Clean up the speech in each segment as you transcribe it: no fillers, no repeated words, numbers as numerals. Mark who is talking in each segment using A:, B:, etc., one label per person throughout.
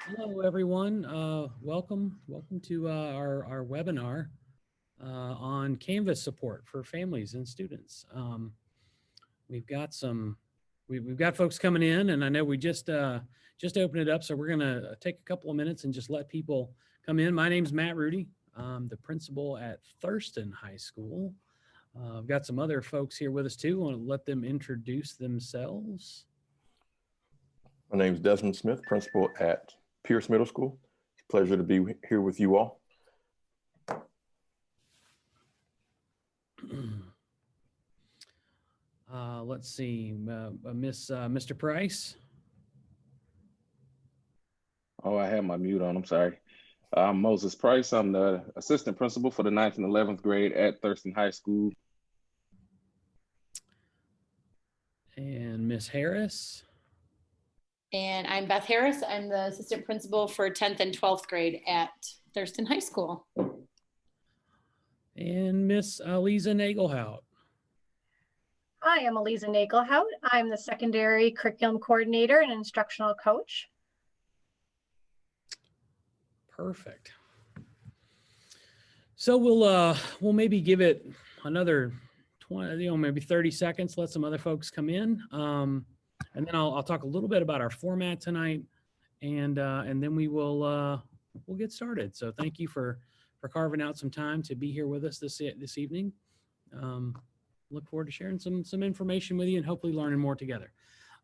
A: Hello, everyone. Welcome to our webinar on Canvas support for families and students. We've got some, we've got folks coming in, and I know we just opened it up, so we're gonna take a couple of minutes and just let people come in. My name's Matt Rudy. I'm the principal at Thurston High School. I've got some other folks here with us too. I want to let them introduce themselves.
B: My name is Desmond Smith, principal at Pierce Middle School. It's a pleasure to be here with you all.
A: Let's see, Mr. Price.
C: Oh, I had my mute on. I'm sorry. I'm Moses Price. I'm the assistant principal for the 9th and 11th grade at Thurston High School.
A: And Miss Harris.
D: And I'm Beth Harris. I'm the assistant principal for 10th and 12th grade at Thurston High School.
A: And Miss Lisa Nagelhout.
E: Hi, I'm Eliza Nagelhout. I'm the secondary curriculum coordinator and instructional coach.
A: Perfect. So we'll maybe give it another 20, maybe 30 seconds, let some other folks come in. And then I'll talk a little bit about our format tonight, and then we'll get started. So thank you for carving out some time to be here with us this evening. Look forward to sharing some information with you and hopefully learning more together.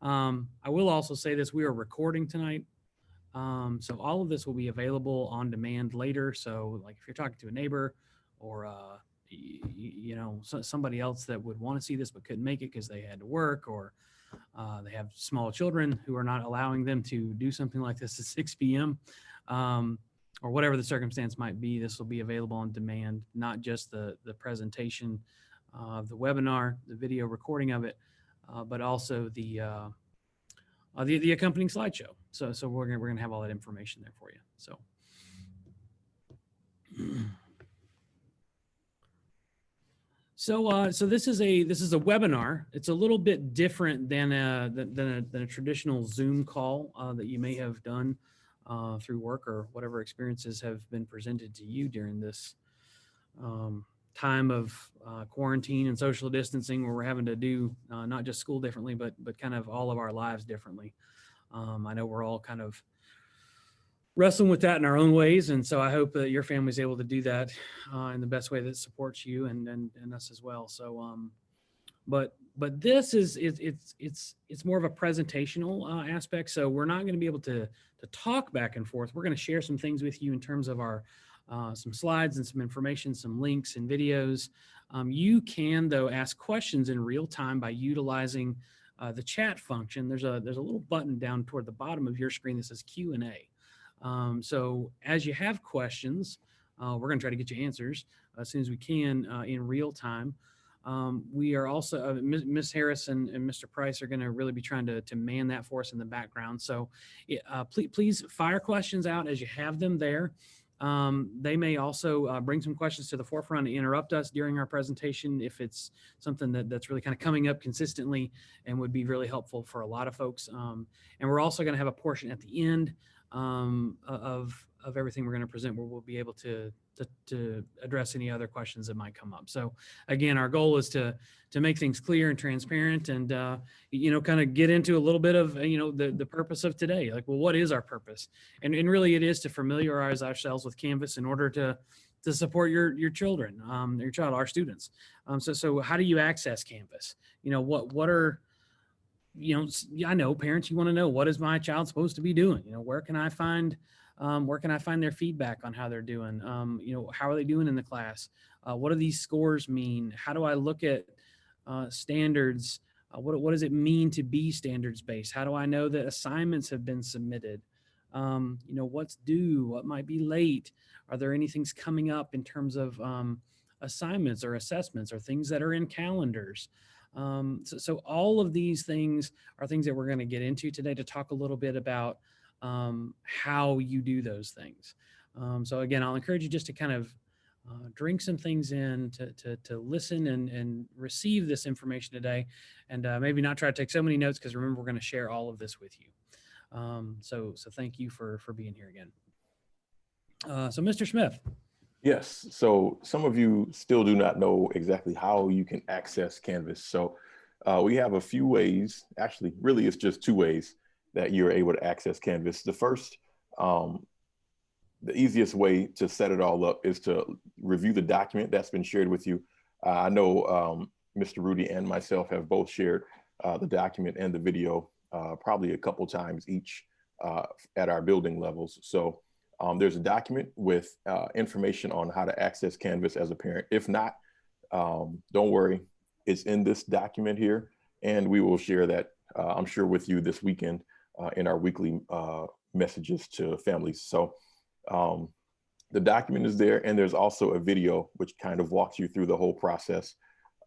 A: I will also say this: we are recording tonight, so all of this will be available on demand later. So like if you're talking to a neighbor or somebody else that would want to see this but couldn't make it because they had to work, or they have small children who are not allowing them to do something like this at 6 p.m. Or whatever the circumstance might be, this will be available on demand, not just the presentation of the webinar, the video recording of it, but also the accompanying slideshow. So we're gonna have all that information there for you. So. So this is a webinar. It's a little bit different than a traditional Zoom call that you may have done through work or whatever experiences have been presented to you during this time of quarantine and social distancing, where we're having to do not just school differently, but kind of all of our lives differently. I know we're all kind of wrestling with that in our own ways, and so I hope that your family is able to do that in the best way that supports you and us as well. So, but this is it's more of a presentational aspect. So we're not going to be able to talk back and forth. We're going to share some things with you in terms of our some slides and some information, some links and videos. You can though ask questions in real time by utilizing the chat function. There's a little button down toward the bottom of your screen that says Q&A. So as you have questions, we're going to try to get you answers as soon as we can in real time. We are also, Ms. Harris and Mr. Price are going to really be trying to man that for us in the background. So please fire questions out as you have them there. They may also bring some questions to the forefront and interrupt us during our presentation if it's something that's really kind of coming up consistently and would be really helpful for a lot of folks. And we're also going to have a portion at the end of everything we're going to present where we'll be able to address any other questions that might come up. So again, our goal is to make things clear and transparent and kind of get into a little bit of the purpose of today. Like, well, what is our purpose? And really it is to familiarize ourselves with Canvas in order to support your children, our students. So how do you access Canvas? What are I know parents, you want to know, what is my child supposed to be doing? Where can I find their feedback on how they're doing? How are they doing in the class? What do these scores mean? How do I look at standards? What does it mean to be standards based? How do I know that assignments have been submitted? What's due? What might be late? Are there any things coming up in terms of assignments or assessments or things that are in calendars? So all of these things are things that we're going to get into today to talk a little bit about how you do those things. So again, I'll encourage you just to kind of drink some things in, to listen and receive this information today, and maybe not try to take so many notes, because remember, we're going to share all of this with you. So thank you for being here again. So Mr. Smith.
B: Yes, so some of you still do not know exactly how you can access Canvas. So we have a few ways, actually, really it's just two ways that you're able to access Canvas. The first, the easiest way to set it all up is to review the document that's been shared with you. I know Mr. Rudy and myself have both shared the document and the video probably a couple times each at our building levels. So there's a document with information on how to access Canvas as a parent. If not, don't worry, it's in this document here, and we will share that, I'm sure, with you this weekend in our weekly messages to families. So the document is there, and there's also a video which kind of walks you through the whole process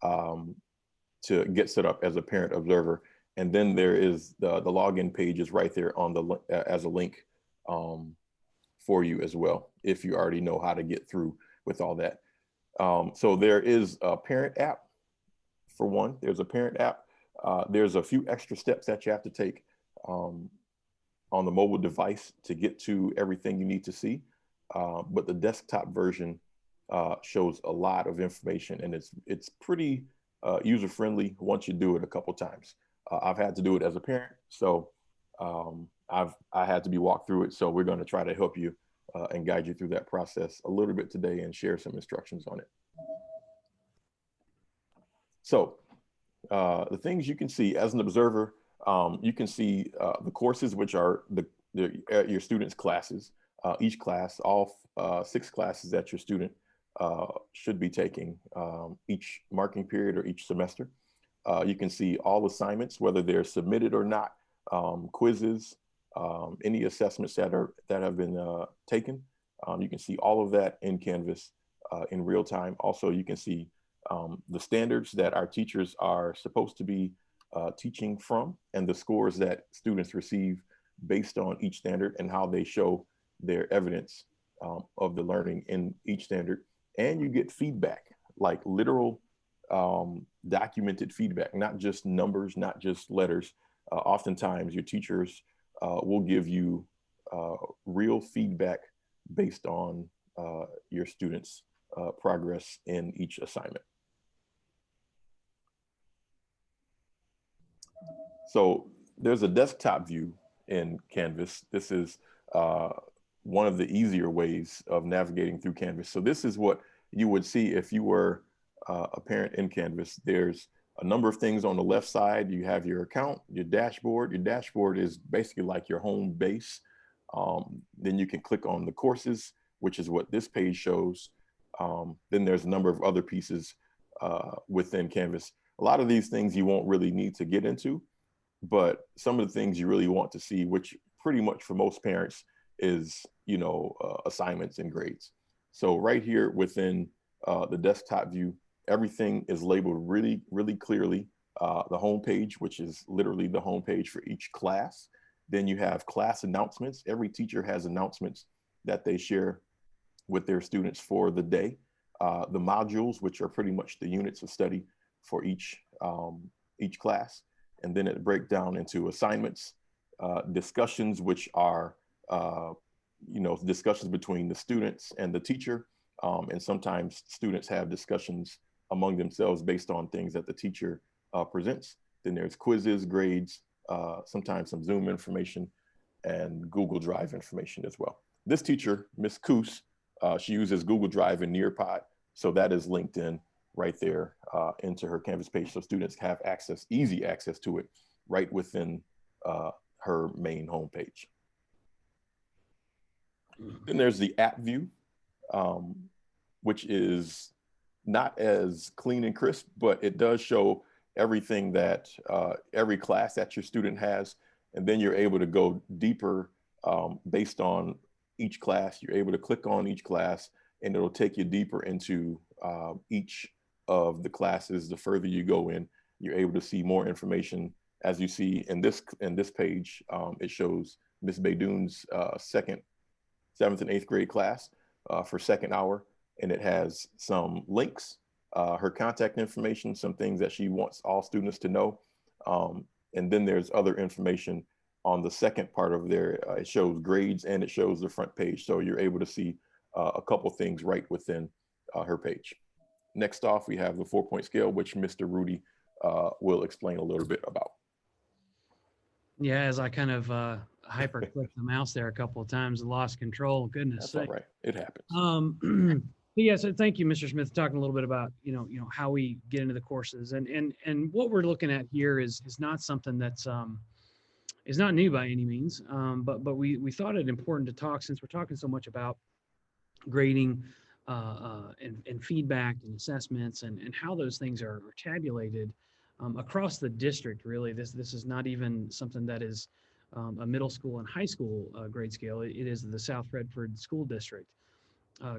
B: to get set up as a parent observer. And then there is the login page is right there on the as a link for you as well, if you already know how to get through with all that. So there is a parent app for one. There's a parent app. There's a few extra steps that you have to take on the mobile device to get to everything you need to see. But the desktop version shows a lot of information, and it's pretty user-friendly once you do it a couple times. I've had to do it as a parent, so I had to be walked through it. So we're going to try to help you and guide you through that process a little bit today and share some instructions on it. So the things you can see as an observer, you can see the courses, which are your students' classes. Each class, all 6 classes that your student should be taking each marking period or each semester. You can see all assignments, whether they're submitted or not, quizzes, any assessments that have been taken. You can see all of that in Canvas in real time. Also, you can see the standards that our teachers are supposed to be teaching from, and the scores that students receive based on each standard, and how they show their evidence of the learning in each standard. And you get feedback, like literal documented feedback, not just numbers, not just letters. Oftentimes your teachers will give you real feedback based on your students' progress in each assignment. So there's a desktop view in Canvas. This is one of the easier ways of navigating through Canvas. So this is what you would see if you were a parent in Canvas. There's a number of things on the left side. You have your account, your dashboard. Your dashboard is basically like your home base. Then you can click on the courses, which is what this page shows. Then there's a number of other pieces within Canvas. A lot of these things you won't really need to get into, but some of the things you really want to see, which pretty much for most parents is, assignments and grades. So right here within the desktop view, everything is labeled really, really clearly. The home page, which is literally the home page for each class. Then you have class announcements. Every teacher has announcements that they share with their students for the day. The modules, which are pretty much the units of study for each class. And then it breaks down into assignments, discussions, which are, discussions between the students and the teacher. And sometimes students have discussions among themselves based on things that the teacher presents. Then there's quizzes, grades, sometimes some Zoom information, and Google Drive information as well. This teacher, Miss Coos, she uses Google Drive and Nearpod. So that is linked in right there into her Canvas page. So students have access, easy access to it right within her main homepage. Then there's the app view, which is not as clean and crisp, but it does show everything that every class that your student has. And then you're able to go deeper based on each class. You're able to click on each class and it'll take you deeper into each of the classes. The further you go in, you're able to see more information. As you see in this page, it shows Ms. Baydoun's 7th and 8th grade class for second hour. And it has some links, her contact information, some things that she wants all students to know. And then there's other information on the second part of there, it shows grades and it shows the front page. So you're able to see a couple things right within her page. Next off, we have the 4-point scale, which Mr. Rudy will explain a little bit about.
A: Yeah, as I kind of hyper clicked the mouse there a couple of times and lost control. Goodness
B: That's
A: sake.
B: all right. It happens.
A: Yeah, so thank you, Mr. Smith, talking a little bit about how we get into the courses, and what we're looking at here is not something that's is not new by any means, but we thought it important to talk, since we're talking so much about grading and feedback and assessments and how those things are tabulated across the district. Really, this is not even something that is a middle school and high school grade scale. It is the South Redford School District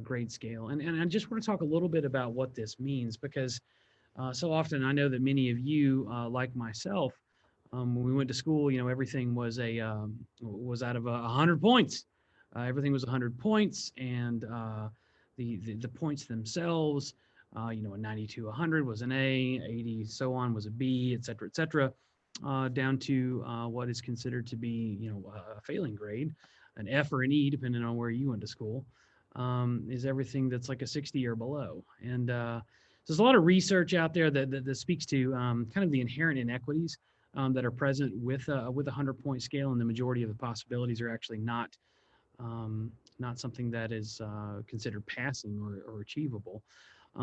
A: grade scale. And I just want to talk a little bit about what this means, because so often I know that many of you, like myself, when we went to school, everything was was out of 100 points. Everything was 100 points, and the points themselves, a 92, 100 was an A, 80, so on was a B, et cetera, down to what is considered to be, a failing grade, an F or an E, depending on where you went to school, is everything that's like a 60 or below. And there's a lot of research out there that speaks to kind of the inherent inequities that are present with a 100-point scale, and the majority of the possibilities are actually not something that is considered passing or achievable.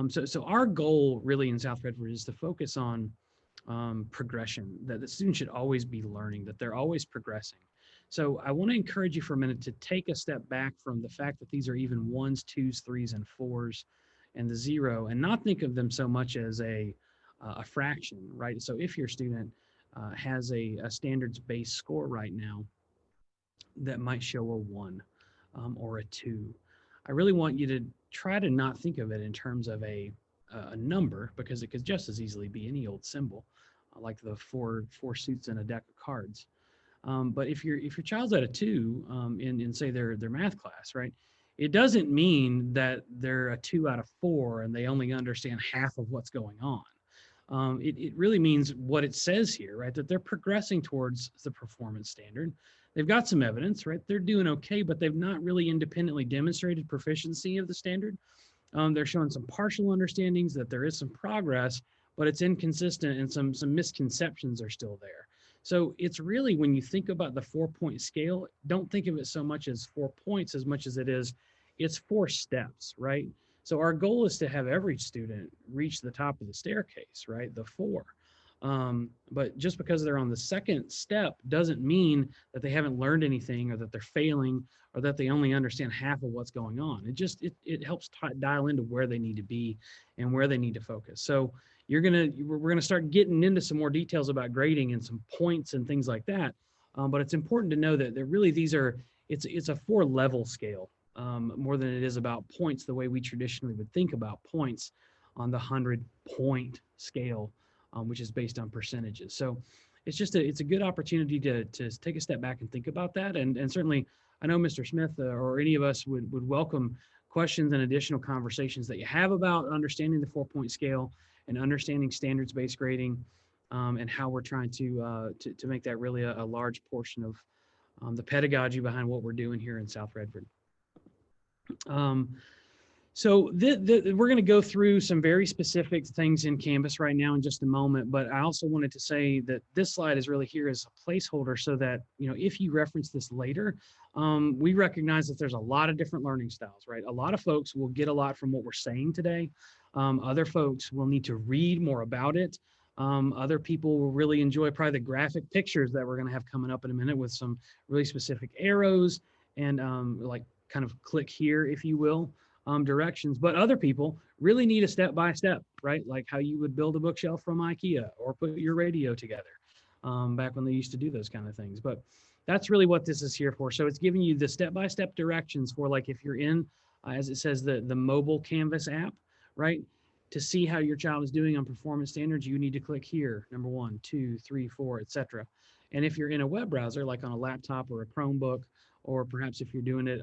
A: So our goal really in South Redford is to focus on progression, that the student should always be learning, that they're always progressing. So I want to encourage you for a minute to take a step back from the fact that these are even 1s, 2s, 3s, and 4s, and the 0, and not think of them so much as a fraction, right? So if your student has a standards-based score right now that might show a 1 or a 2, I really want you to try to not think of it in terms of a number, because it could just as easily be any old symbol, like the four suits in a deck of cards. But if your child's at a 2 in say their math class, right, it doesn't mean that they're a 2 out of 4 and they only understand half of what's going on. It really means what it says here, right, that they're progressing towards the performance standard. They've got some evidence, right? They're doing okay, but they've not really independently demonstrated proficiency of the standard. They're showing some partial understandings, that there is some progress, but it's inconsistent, and some misconceptions are still there. So it's really, when you think about the 4-point scale, don't think of it so much as 4 points as much as it's 4 steps, right? So our goal is to have every student reach the top of the staircase, right? The 4. But just because they're on the second step doesn't mean that they haven't learned anything, or that they're failing, or that they only understand half of what's going on. It helps dial into where they need to be and where they need to focus. So we're gonna start getting into some more details about grading and some points and things like that. But it's important to know that really it's a 4-level scale, more than it is about points the way we traditionally would think about points on the 100-point scale, which is based on percentages. So it's a good opportunity to take a step back and think about that. And certainly, I know Mr. Smith or any of us would welcome questions and additional conversations that you have about understanding the 4-point scale and understanding standards-based grading, and how we're trying to make that really a large portion of the pedagogy behind what we're doing here in South Redford. So we're going to go through some very specific things in Canvas right now in just a moment, but I also wanted to say that this slide is really here as a placeholder, so that, if you reference this later, we recognize that there's a lot of different learning styles, right? A lot of folks will get a lot from what we're saying today. Other folks will need to read more about it. Other people will really enjoy probably the graphic pictures that we're going to have coming up in a minute, with some really specific arrows and like kind of click here, if you will, directions. But other people really need a step-by-step, right? Like how you would build a bookshelf from IKEA or put your radio together, back when they used to do those kind of things. But that's really what this is here for. So it's giving you the step-by-step directions for, like, if you're in, as it says, the mobile Canvas app, right? To see how your child is doing on performance standards, you need to click here, number 1, 2, 3, 4, etc. And if you're in a web browser, like on a laptop or a Chromebook, or perhaps if you're doing it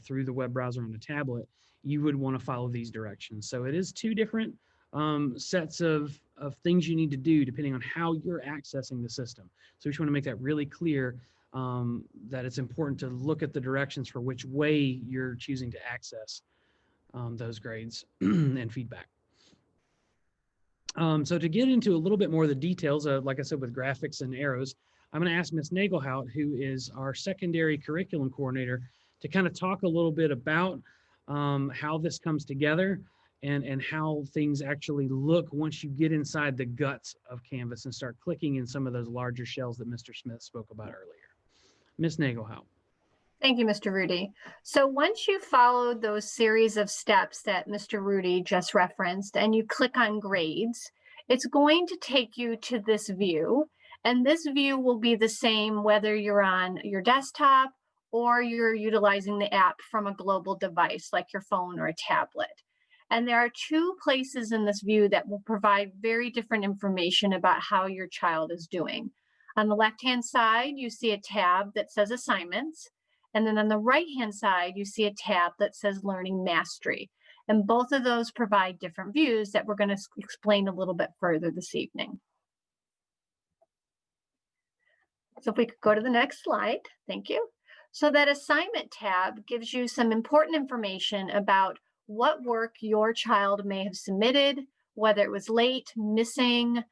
A: through the web browser on a tablet, you would want to follow these directions. So it is 2 different sets of of things you need to do depending on how you're accessing the system. So we just want to make that really clear, that it's important to look at the directions for which way you're choosing to access those grades and feedback. So to get into a little bit more of the details, like I said, with graphics and arrows, I'm going to ask Ms. Nagelhout, who is our secondary curriculum coordinator, to kind of talk a little bit about how this comes together and how things actually look once you get inside the guts of Canvas and start clicking in some of those larger shells that Mr. Smith spoke about earlier. Ms. Nagelhout.
E: Thank you, Mr. Rudy. So once you follow those series of steps that Mr. Rudy just referenced and you click on grades, it's going to take you to this view. And this view will be the same whether you're on your desktop or you're utilizing the app from a global device like your phone or a tablet. And there are two places in this view that will provide very different information about how your child is doing. On the left-hand side, you see a tab that says assignments. And then on the right-hand side, you see a tab that says Learning Mastery. And both of those provide different views that we're going to explain a little bit further this evening. So if we could go to the next slide, thank you. So that assignment tab gives you some important information about what work your child may have submitted, whether it was late, missing.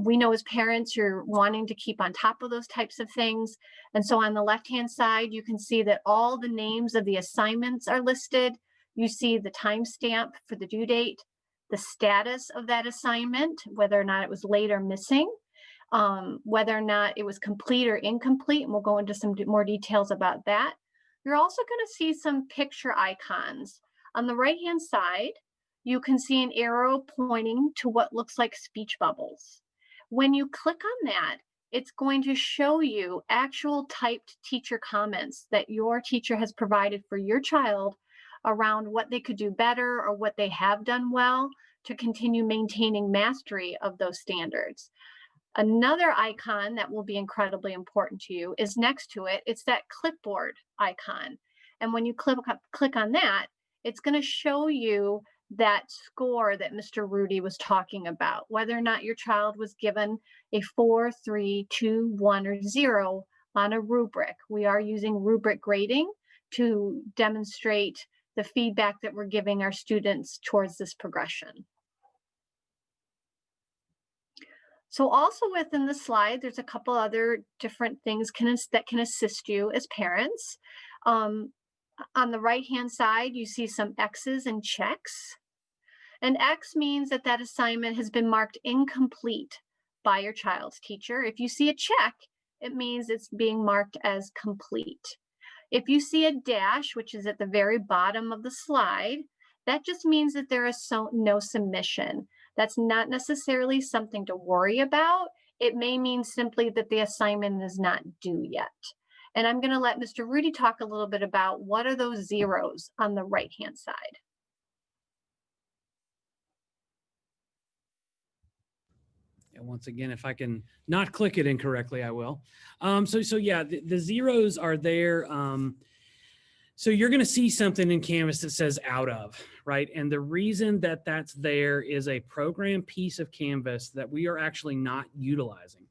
E: We know as parents, you're wanting to keep on top of those types of things. And so on the left-hand side, you can see that all the names of the assignments are listed. You see the timestamp for the due date, the status of that assignment, whether or not it was late or missing, whether or not it was complete or incomplete, and we'll go into some more details about that. You're also going to see some picture icons. On the right-hand side, you can see an arrow pointing to what looks like speech bubbles. When you click on that, it's going to show you actual typed teacher comments that your teacher has provided for your child around what they could do better or what they have done well to continue maintaining mastery of those standards. Another icon that will be incredibly important to you is next to it. It's that clipboard icon. And when you click on that, it's going to show you that score that Mr. Rudy was talking about, whether or not your child was given a 4, 3, 2, 1, or 0 on a rubric. We are using rubric grading to demonstrate the feedback that we're giving our students towards this progression. So also within the slide, there's a couple other different things that can assist you as parents. On the right-hand side, you see some X's and checks. And X means that that assignment has been marked incomplete by your child's teacher. If you see a check, it means it's being marked as complete. If you see a dash, which is at the very bottom of the slide, that just means that there is no submission. That's not necessarily something to worry about. It may mean simply that the assignment is not due yet. And I'm going to let Mr. Rudy talk a little bit about what are those zeros on the right-hand side.
A: And once again, if I can not click it incorrectly, I will. So yeah, the zeros are there. So you're going to see something in Canvas that says out of, right? And the reason that that's there is a program piece of Canvas that we are actually not utilizing.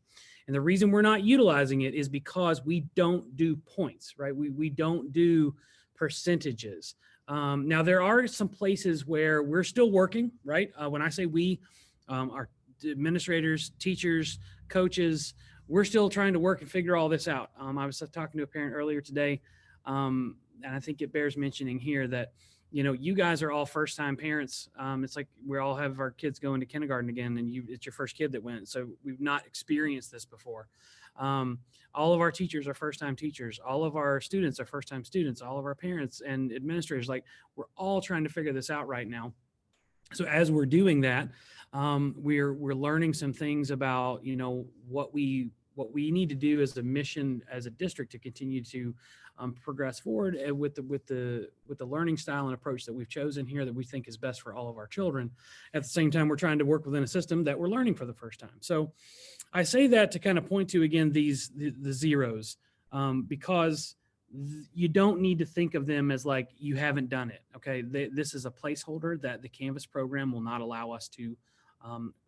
A: And the reason we're not utilizing it is because we don't do points, right? We don't do percentages. Now, there are some places where we're still working, right? When I say we, our administrators, teachers, coaches, we're still trying to work and figure all this out. I was talking to a parent earlier today, and I think it bears mentioning here that, you know, you guys are all first-time parents. It's like we all have our kids going to kindergarten again, and it's your first kid that went. So we've not experienced this before. All of our teachers are first-time teachers. All of our students are first-time students. All of our parents and administrators, like, we're all trying to figure this out right now. So as we're doing that, we're learning some things about, you know, what we need to do as a mission, as a district, to continue to progress forward with the learning style and approach that we've chosen here that we think is best for all of our children. At the same time, we're trying to work within a system that we're learning for the first time. So I say that to kind of point to, again, the zeros, because you don't need to think of them as like you haven't done it. Okay, this is a placeholder that the Canvas program will not allow us to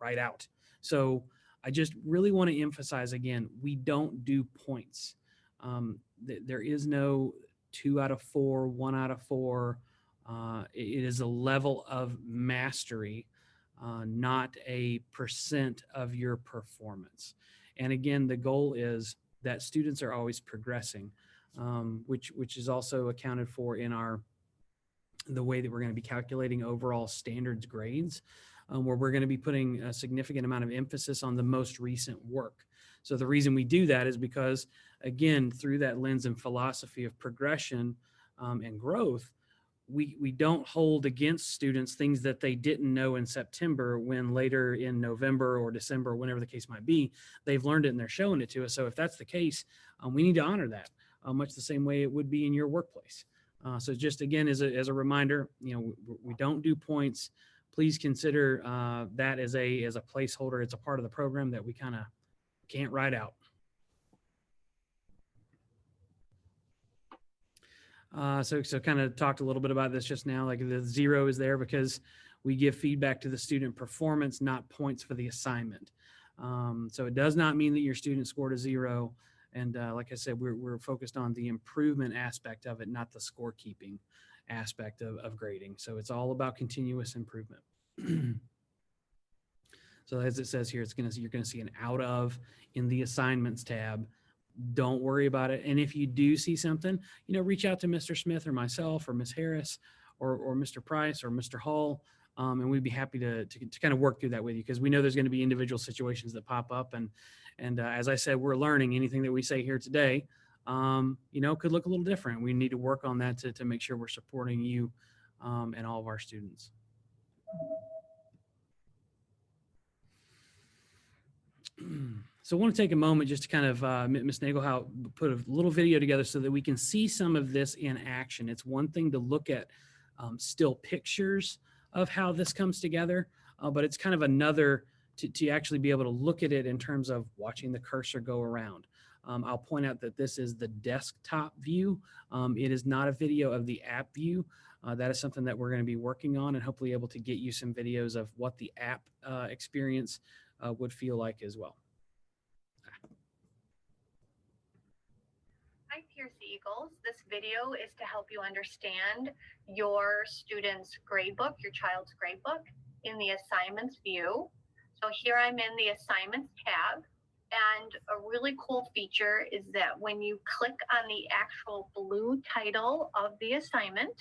A: write out. So I just really want to emphasize again, we don't do points. There is no 2 out of 4, 1 out of 4. It is a level of mastery, not a percent of your performance. And again, the goal is that students are always progressing, which is also accounted for in the way that we're going to be calculating overall standards grades, where we're going to be putting a significant amount of emphasis on the most recent work. So the reason we do that is because, again, through that lens and philosophy of progression and growth, we don't hold against students things that they didn't know in September, when later in November or December, whenever the case might be, they've learned it and they're showing it to us. So if that's the case, we need to honor that much the same way it would be in your workplace. So just again, as a reminder, we don't do points. Please consider that as a placeholder. It's a part of the program that we kind of can't write out. So kind of talked a little bit about this just now, like the 0 is there because we give feedback to the student performance, not points for the assignment. So it does not mean that your student scored a 0. And like I said, we're focused on the improvement aspect of it, not the scorekeeping aspect of grading. So it's all about continuous improvement. So as it says here, you're going to see an out of in the assignments tab. Don't worry about it. And if you do see something, reach out to Mr. Smith or myself or Ms. Harris or Mr. Price or Mr. Hall. And we'd be happy to kind of work through that with you, because we know there's going to be individual situations that pop up. And as I said, we're learning. Anything that we say here today, could look a little different. We need to work on that to make sure we're supporting you and all of our students. So I want to take a moment just to kind of, Ms. Nagelhout put a little video together so that we can see some of this in action. It's one thing to look at still pictures of how this comes together, but it's kind of another to actually be able to look at it in terms of watching the cursor go around. I'll point out that this is the desktop view. It is not a video of the app view. That is something that we're going to be working on, and hopefully able to get you some videos of what the app experience would feel like as well.
E: Hi, Pierce Eagles. This video is to help you understand your student's gradebook, your child's gradebook, in the assignments view. So here I'm in the assignments tab, and a really cool feature is that when you click on the actual blue title of the assignment,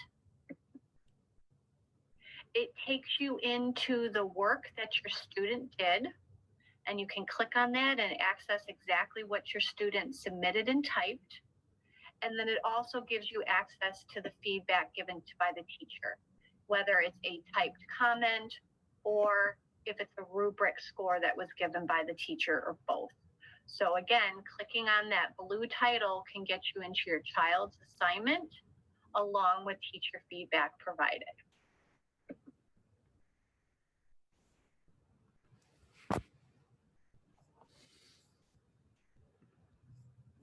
E: it takes you into the work that your student did, and you can click on that and access exactly what your student submitted and typed. And then it also gives you access to the feedback given by the teacher, whether it's a typed comment or if it's a rubric score that was given by the teacher, or both. So again, clicking on that blue title can get you into your child's assignment along with teacher feedback provided.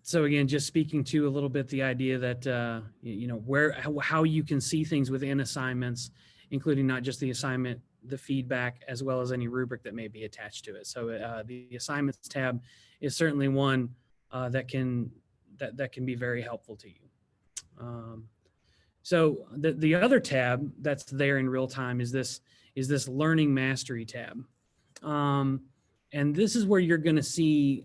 A: So again, just speaking to a little bit the idea that, how you can see things within assignments, including not just the assignment, the feedback, as well as any rubric that may be attached to it. So the assignments tab is certainly one that can be very helpful to you. So the other tab that's there in real time is this Learning Mastery tab. And this is where you're going to see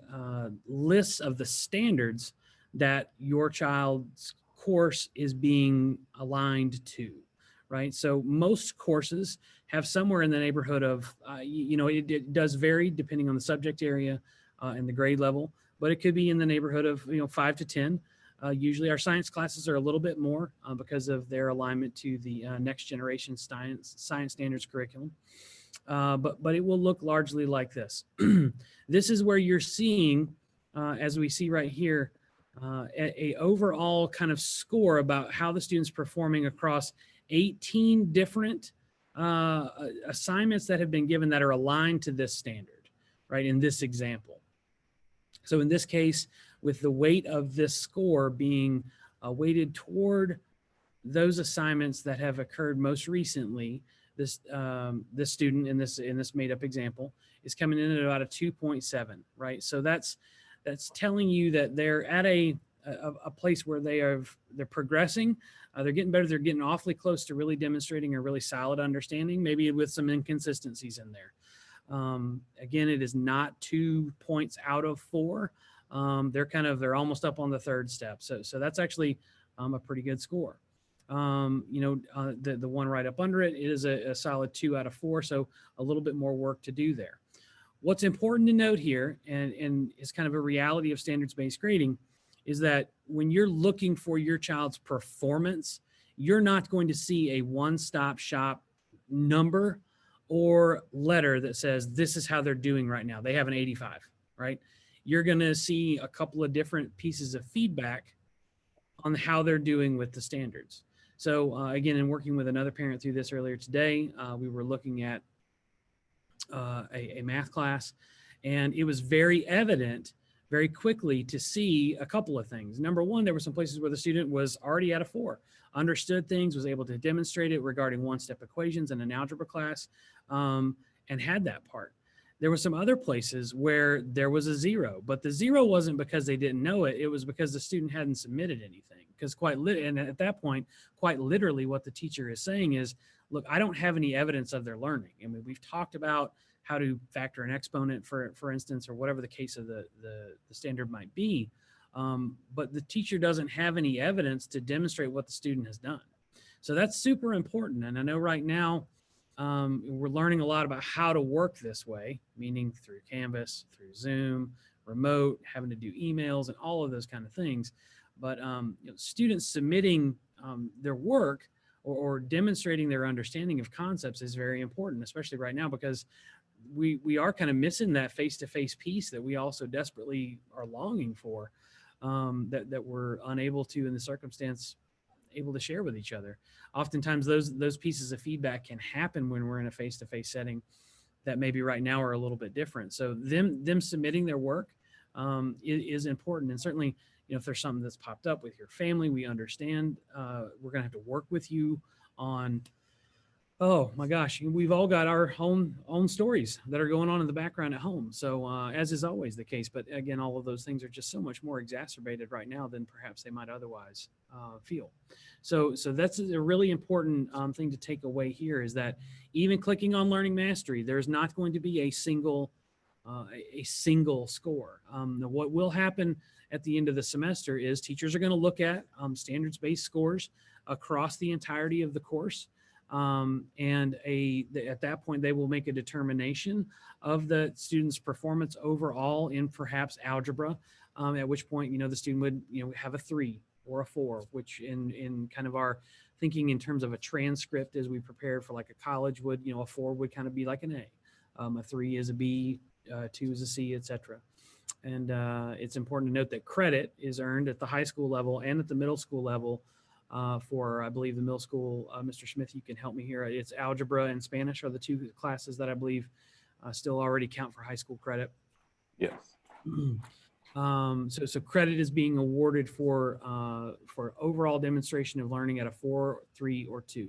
A: lists of the standards that your child's course is being aligned to, right? So most courses have somewhere in the neighborhood of, it does vary depending on the subject area and the grade level, but it could be in the neighborhood of, 5 to 10. Usually our science classes are a little bit more because of their alignment to the next generation science standards curriculum. But it will look largely like this. This is where you're seeing, as we see right here, a overall kind of score about how the student's performing across 18 different assignments that have been given that are aligned to this standard, right, in this example. So in this case, with the weight of this score being weighted toward those assignments that have occurred most recently, this student in this made up example is coming in at about a 2.7, right? So that's telling you that they're at a place where they're progressing. They're getting better. They're getting awfully close to really demonstrating a really solid understanding, maybe with some inconsistencies in there. Again, it is not 2 points out of 4. They're almost up on the third step. So that's actually a pretty good score. The one right up under it is a solid 2 out of 4. So a little bit more work to do there. What's important to note here, and is kind of a reality of standards-based grading, is that when you're looking for your child's performance, you're not going to see a one-stop shop number or letter that says this is how they're doing right now. They have an 85, right? You're going to see a couple of different pieces of feedback on how they're doing with the standards. So again, in working with another parent through this earlier today, we were looking at a math class, and it was very evident very quickly to see a couple of things. Number one, there were some places where the student was already at a 4, understood things, was able to demonstrate it regarding one-step equations in an algebra class, and had that part. There were some other places where there was a 0, but the 0 wasn't because they didn't know it. It was because the student hadn't submitted anything. Because and at that point, quite literally what the teacher is saying is, look, I don't have any evidence of their learning. I mean, we've talked about how to factor an exponent, for instance, or whatever the case of the standard might be. But the teacher doesn't have any evidence to demonstrate what the student has done. So that's super important. And I know right now we're learning a lot about how to work this way, meaning through Canvas, through Zoom, remote, having to do emails and all of those kind of things. But students submitting their work or demonstrating their understanding of concepts is very important, especially right now, because we are kind of missing that face-to-face piece that we also desperately are longing for, that we're unable to, in the circumstance, able to share with each other. Oftentimes those pieces of feedback can happen when we're in a face-to-face setting that maybe right now are a little bit different. So them submitting their work is important. And certainly, if there's something that's popped up with your family, we understand. We're going to have to work with you on, oh my gosh, we've all got our own stories that are going on in the background at home. So as is always the case, but again, all of those things are just so much more exacerbated right now than perhaps they might otherwise feel. So that's a really important thing to take away here, is that even clicking on Learning Mastery, there's not going to be a single score. What will happen at the end of the semester is teachers are going to look at standards-based scores across the entirety of the course. At that point, they will make a determination of the student's performance overall in perhaps algebra, at which point, the student would, have a 3 or a 4, which in kind of our thinking in terms of a transcript as we prepare for like a college would, a 4 would kind of be like an A. A 3 is a B, 2 is a C, etc. And it's important to note that credit is earned at the high school level and at the middle school level. For, I believe, the middle school, Mr. Smith, you can help me here. It's algebra and Spanish are the 2 classes that I believe still already count for high school credit.
B: Yes.
A: So credit is being awarded for overall demonstration of learning at a 4, 3, or 2.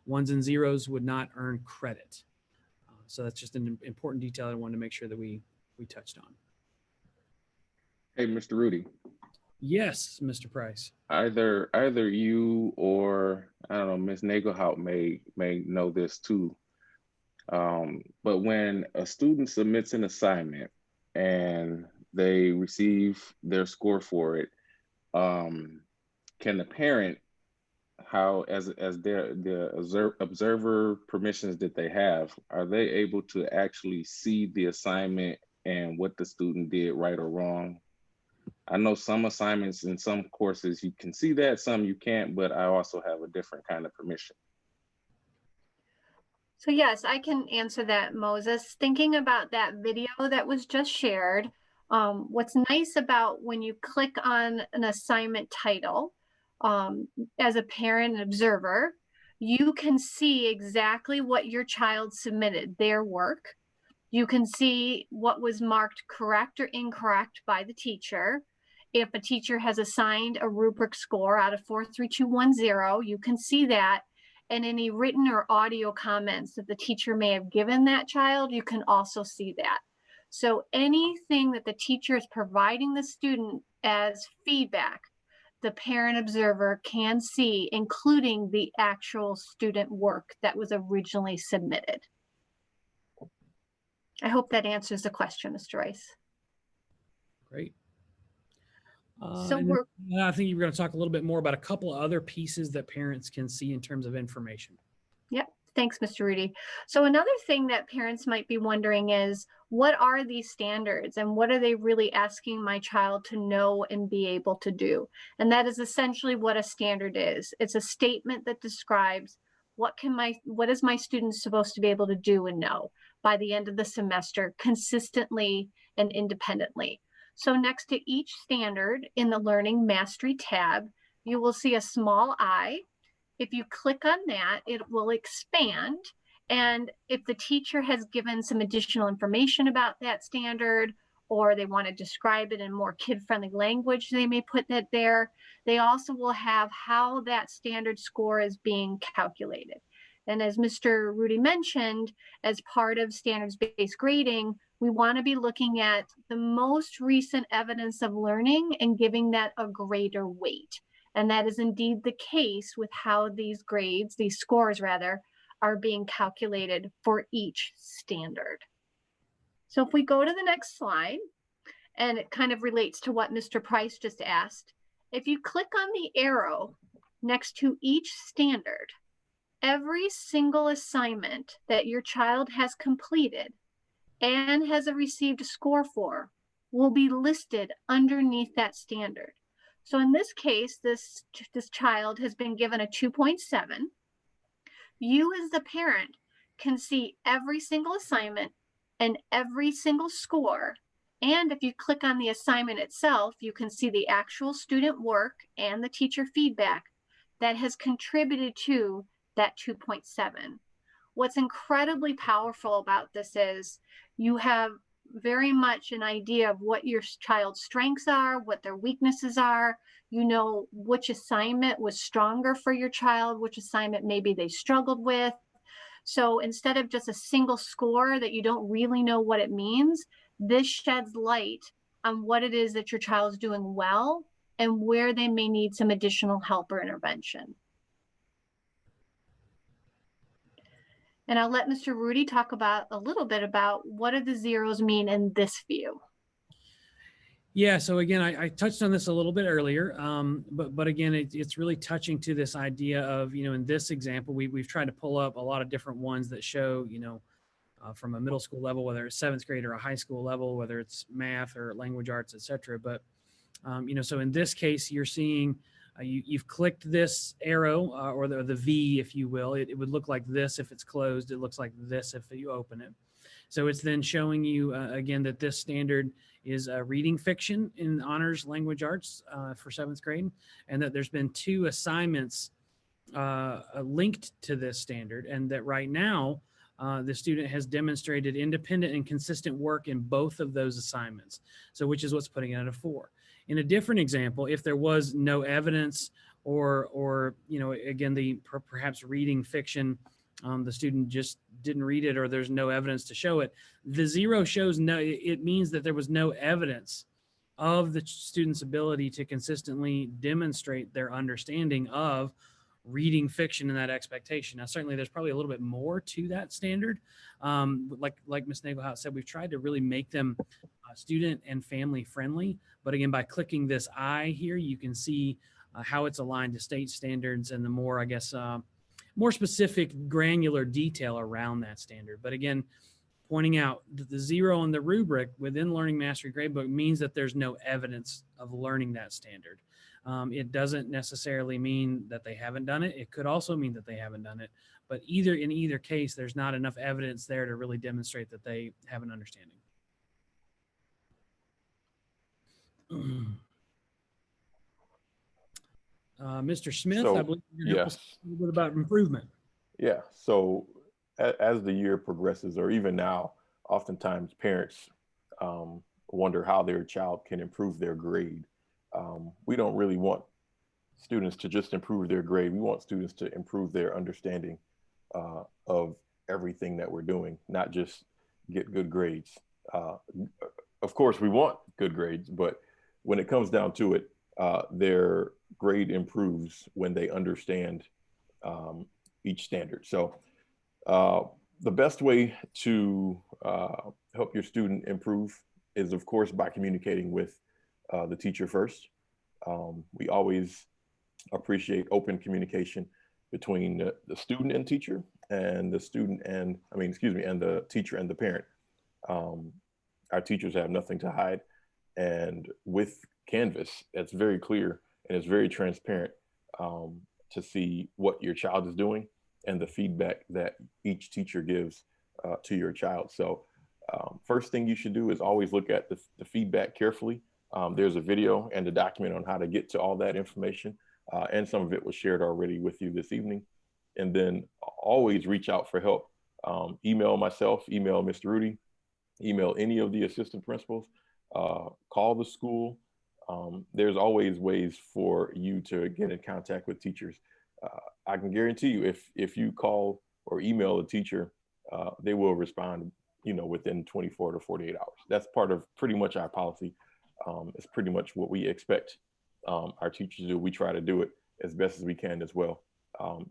A: 1s and 0s would not earn credit. So that's just an important detail I wanted to make sure that we touched on.
C: Hey, Mr. Rudy.
A: Yes, Mr. Price.
C: Either you or, I don't know, Ms. Nagelhout may know this too. But when a student submits an assignment and they receive their score for it, can the parent, as the observer permissions that they have, are they able to actually see the assignment and what the student did right or wrong? I know some assignments in some courses you can see that, some you can't, but I also have a different kind of permission.
E: So yes, I can answer that, Moses. Thinking about that video that was just shared, what's nice about when you click on an assignment title, as a parent and observer, you can see exactly what your child submitted, their work. You can see what was marked correct or incorrect by the teacher. If a teacher has assigned a rubric score out of 43210, you can see that. and any written or audio comments that the teacher may have given that child, you can also see that. So anything that the teacher is providing the student as feedback, the parent observer can see, including the actual student work that was originally submitted. I hope that answers the question, Mr. Rice.
A: Great.
E: So
A: And then I think you're going to talk a little bit more about a couple of other pieces that parents can see in terms of information.
E: Yep. Thanks, Mr. Rudy. So another thing that parents might be wondering is, what are these standards and what are they really asking my child to know and be able to do? And that is essentially what a standard is. It's a statement that describes what is my student supposed to be able to do and know by the end of the semester consistently and independently. So next to each standard in the Learning Mastery tab, you will see a small I. If you click on that, it will expand. And if the teacher has given some additional information about that standard, or they want to describe it in more kid-friendly language, they may put that there. They also will have how that standard score is being calculated. And as Mr. Rudy mentioned, as part of standards-based grading, we want to be looking at the most recent evidence of learning and giving that a greater weight. And that is indeed the case with how these grades, these scores rather, are being calculated for each standard. So if we go to the next slide, and it kind of relates to what Mr. Price just asked, if you click on the arrow next to each standard, every single assignment that your child has completed and has received a score for will be listed underneath that standard. So in this case, this child has been given a 2.7. You as the parent can see every single assignment and every single score. And if you click on the assignment itself, you can see the actual student work and the teacher feedback that has contributed to that 2.7. What's incredibly powerful about this is you have very much an idea of what your child's strengths are, what their weaknesses are. You know which assignment was stronger for your child, which assignment maybe they struggled with. So instead of just a single score that you don't really know what it means, this sheds light on what it is that your child's doing well and where they may need some additional help or intervention. And I'll let Mr. Rudy talk about a little bit about what do the zeros mean in this view.
A: Yeah, so again, I touched on this a little bit earlier, but again, it's really touching to this idea of, in this example, we've tried to pull up a lot of different ones that show, from a middle school level, whether it's 7th grade or a high school level, whether it's math or language arts, et cetera. But, so in this case, you're seeing, you've clicked this arrow or the V, if you will. It would look like this if it's closed. It looks like this if you open it. So it's then showing you, again, that this standard is reading fiction in honors language arts for 7th grade, and that there's been 2 assignments linked to this standard, and that right now the student has demonstrated independent and consistent work in both of those assignments. So which is what's putting it at a 4. In a different example, if there was no evidence or again, perhaps reading fiction, the student just didn't read it or there's no evidence to show it, the 0 shows no, it means that there was no evidence of the student's ability to consistently demonstrate their understanding of reading fiction and that expectation. Now, certainly there's probably a little bit more to that standard. Like Ms. Nagelhout said, we've tried to really make them student and family friendly. But again, by clicking this I here, you can see how it's aligned to state standards and the more, I guess, more specific granular detail around that standard. But again, pointing out that the 0 on the rubric within Learning Mastery Gradebook means that there's no evidence of learning that standard. It doesn't necessarily mean that they haven't done it. It could also mean that they haven't done it. But in either case, there's not enough evidence there to really demonstrate that they have an understanding. Mr. Smith,
B: So,
A: I believe you're going to help us a little bit about improvement.
B: Yeah. So as the year progresses, or even now, oftentimes parents wonder how their child can improve their grade. We don't really want students to just improve their grade. We want students to improve their understanding of everything that we're doing, not just get good grades. Of course, we want good grades, but when it comes down to it, their grade improves when they understand each standard. So the best way to help your student improve is, of course, by communicating with the teacher first. We always appreciate open communication between the student and teacher, and the student and, and the teacher and the parent. Our teachers have nothing to hide. And with Canvas, it's very clear and it's very transparent to see what your child is doing and the feedback that each teacher gives to your child. So first thing you should do is always look at the feedback carefully. There's a video and a document on how to get to all that information. And some of it was shared already with you this evening. And then always reach out for help. Email myself, email Mr. Rudy, email any of the assistant principals, call the school. There's always ways for you to get in contact with teachers. I can guarantee you, if you call or email a teacher, they will respond, within 24 to 48 hours. That's part of pretty much our policy. It's pretty much what we expect our teachers to do. We try to do it as best as we can as well.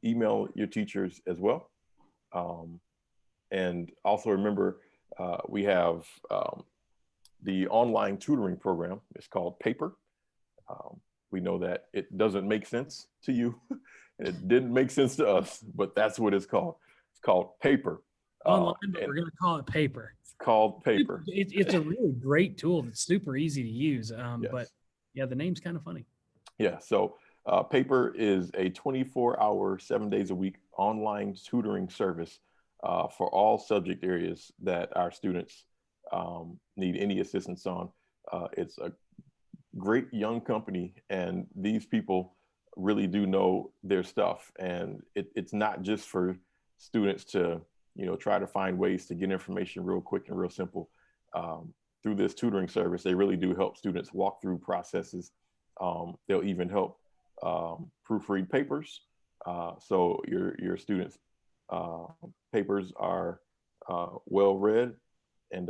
B: Email your teachers as well. And also remember, we have the online tutoring program. It's called Paper. We know that it doesn't make sense to you. It didn't make sense to us, but that's what it's called. It's called Paper.
A: Online, but we're going to call it Paper.
B: It's called Paper.
A: It's a really great tool that's super easy to use.
B: Yes.
A: But yeah, the name's kind of funny.
B: Yeah, so Paper is a 24-hour, 7 days a week online tutoring service for all subject areas that our students need any assistance on. It's a great young company, and these people really do know their stuff. And it's not just for students to, try to find ways to get information real quick and real simple. Through this tutoring service, they really do help students walk through processes. They'll even help proofread papers. So your students' papers are well read, and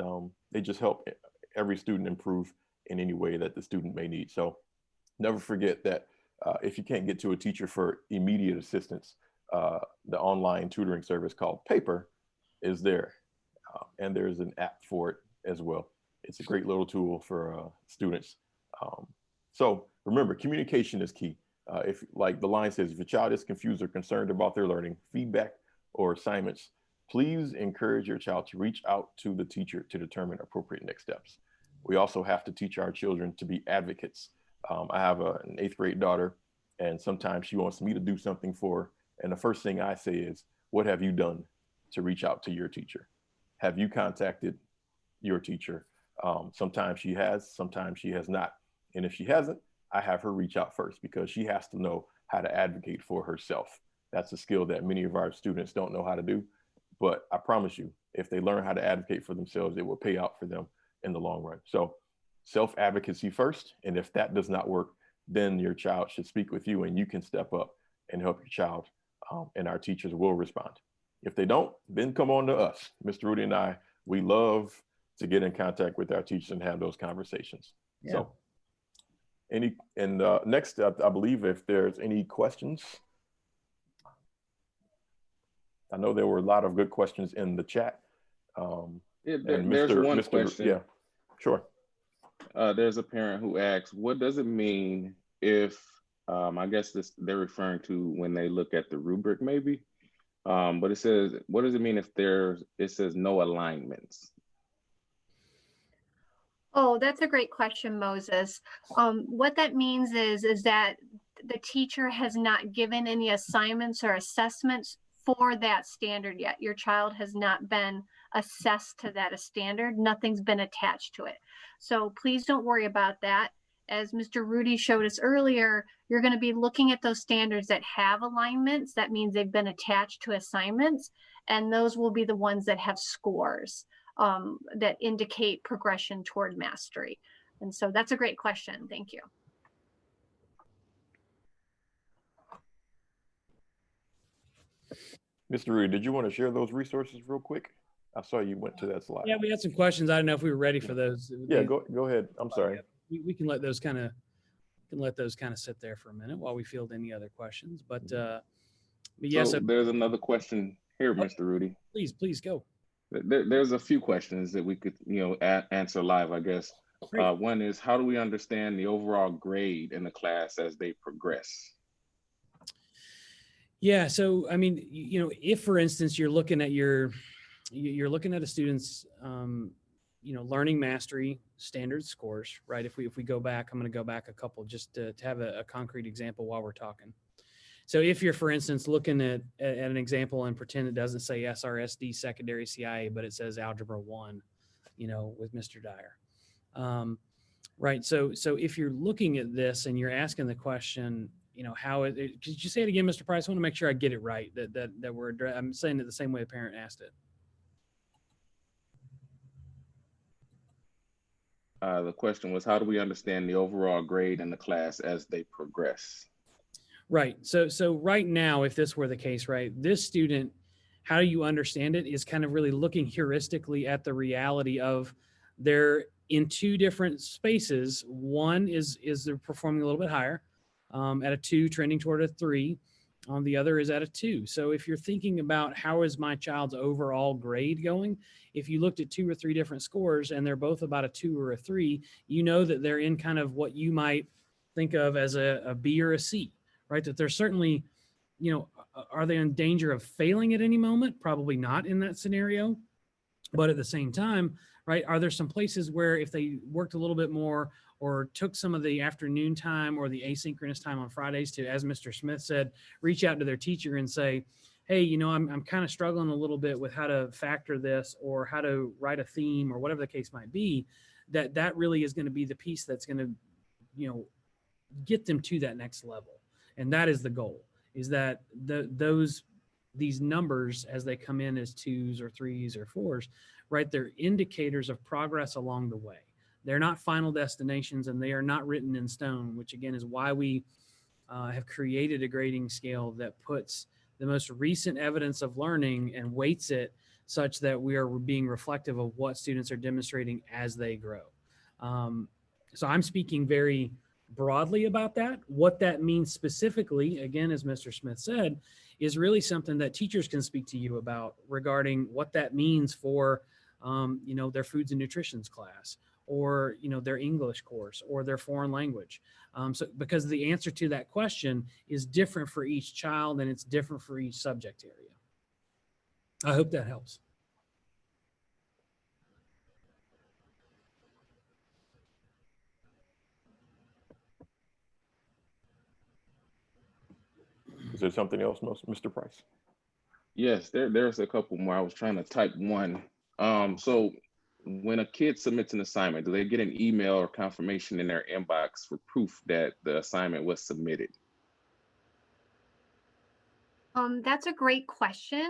B: they just help every student improve in any way that the student may need. So never forget that if you can't get to a teacher for immediate assistance, the online tutoring service called Paper is there. And there's an app for it as well. It's a great little tool for students. So remember, communication is key. If, like the line says, if your child is confused or concerned about their learning, feedback, or assignments, please encourage your child to reach out to the teacher to determine appropriate next steps. We also have to teach our children to be advocates. I have an 8th grade daughter, and sometimes she wants me to do something for her. And the first thing I say is, what have you done to reach out to your teacher? Have you contacted your teacher? Sometimes she has, sometimes she has not. And if she hasn't, I have her reach out first, because she has to know how to advocate for herself. That's a skill that many of our students don't know how to do. But I promise you, if they learn how to advocate for themselves, it will pay out for them in the long run. So self-advocacy first. And if that does not work, then your child should speak with you, and you can step up and help your child, and our teachers will respond. If they don't, then come on to us. Mr. Rudy and I, we love to get in contact with our teachers and have those conversations. Yeah. So next up, I believe if there's any questions. I know there were a lot of good questions in the chat.
C: There's one question.
B: Yeah, sure.
C: There's a parent who asks, what does it mean if, I guess they're referring to when they look at the rubric maybe, but it says, what does it mean if it says no alignments?
E: Oh, that's a great question, Moses. What that means is that the teacher has not given any assignments or assessments for that standard yet. Your child has not been assessed to that standard. Nothing's been attached to it. So please don't worry about that. As Mr. Rudy showed us earlier, you're going to be looking at those standards that have alignments. That means they've been attached to assignments, and those will be the ones that have scores that indicate progression toward mastery. And so that's a great question. Thank you.
B: Mr. Rudy, did you want to share those resources real quick? I saw you went to that slide.
A: Yeah, we had some questions. I don't know if we were ready for those.
B: Yeah, go ahead. I'm sorry.
A: We can let those kind of sit there for a minute while we field any other questions. But yes,
C: So there's another question here, Mr. Rudy.
A: Please go.
C: There's a few questions that we could, answer live, I guess. One is, how do we understand the overall grade in the class as they progress?
A: Yeah, so I mean, if for instance you're looking at a student's learning mastery standard scores, right? If we go back, I'm going to go back a couple just to have a concrete example while we're talking. So if you're, for instance, looking at an example and pretend it doesn't say SRSD secondary CIA, but it says Algebra 1, with Mr. Dyer. Right. So if you're looking at this and you're asking the question, could you say it again, Mr. Price? I want to make sure I get it right, that I'm saying it the same way the parent asked it.
C: The question was, how do we understand the overall grade in the class as they progress?
A: Right. So right now, if this were the case, right, this student, how you understand it is kind of really looking heuristically at the reality of they're in two different spaces. One is they're performing a little bit higher, at a 2, trending toward a 3. The other is at a 2. So if you're thinking about how is my child's overall grade going, if you looked at 2 or 3 different scores and they're both about a 2 or a 3, that they're in kind of what you might think of as a B or a C, right? That they're certainly, are they in danger of failing at any moment? Probably not in that scenario. But at the same time, right, are there some places where if they worked a little bit more or took some of the afternoon time or the asynchronous time on Fridays to, as Mr. Smith said, reach out to their teacher and say, hey, I'm kind of struggling a little bit with how to factor this or how to write a theme or whatever the case might be, that really is going to be the piece that's going to, get them to that next level. And that is the goal, is that these numbers, as they come in as 2s or 3s or 4s, right, they're indicators of progress along the way. They're not final destinations and they are not written in stone, which again is why we have created a grading scale that puts the most recent evidence of learning and weights it such that we are being reflective of what students are demonstrating as they grow. So I'm speaking very broadly about that. What that means specifically, again, as Mr. Smith said, is really something that teachers can speak to you about regarding what that means for, their foods and nutrition class, or, their English course or their foreign language. So because the answer to that question is different for each child and it's different for each subject area. I hope that helps.
B: Is there something else, Mr. Price?
C: Yes, there's a couple more. I was trying to type one. So when a kid submits an assignment, do they get an email or confirmation in their inbox for proof that the assignment was submitted?
E: That's a great question.